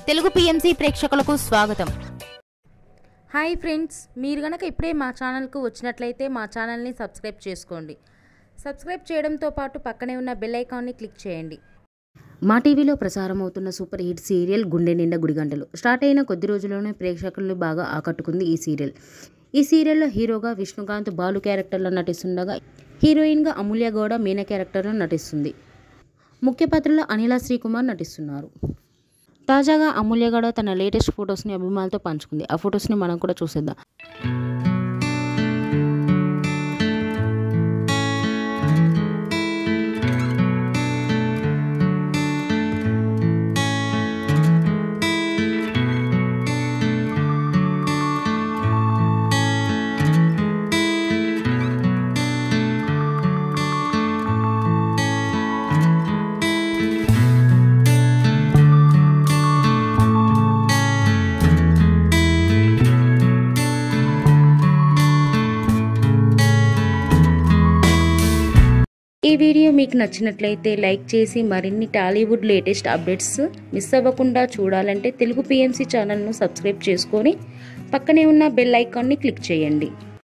Telugu PMC ప్రేక్షకులకు స్వాగతం. Hi friends, మీరు గనక ఇప్పుడే మా ఛానల్కు వచ్చినట్లయితే మా ఛానల్ని సబ్స్క్రైబ్ చేసుకోండి. సబ్స్క్రైబ్ చేయడంతో పాటు పక్కనే ఉన్న బెల్ ఐకాన్ని క్లిక్ చేయండి. మా టీవీలో ప్రసారం అవుతున్న సూపర్ హిట్ సీరియల్ గుండె నిండా గుడిగంటలు స్టార్ట్ అయిన కొద్ది రోజుల్లోనే ప్రేక్షకులను బాగా ఆకట్టుకుంది ఈ సీరియల్. ఈ సీరియల్లో హీరోగా విష్ణుకాంత్ బాలు క్యారెక్టర్లో నటిస్తుండగా హీరోయిన్గా అమూల్య గౌడ మీనా క్యారెక్టర్లో నటిస్తుంది. ముఖ్య పాత్రలో అనిలా శ్రీకుమార్ నటిస్తున్నారు. తాజాగా అమూల్య గౌడ తన లేటెస్ట్ ఫొటోస్ని అభిమానులతో పంచుకుంది. ఆ ఫొటోస్ని మనం కూడా చూసేద్దాం. ఈ వీడియో మీకు నచ్చినట్లయితే లైక్ చేసి మరిన్ని టాలీవుడ్ లేటెస్ట్ అప్డేట్స్ మిస్ అవ్వకుండా చూడాలంటే తెలుగు పిఎంసి ఛానల్ను సబ్స్క్రైబ్ చేసుకొని పక్కనే ఉన్న బెల్ ఐకాన్ని క్లిక్ చేయండి.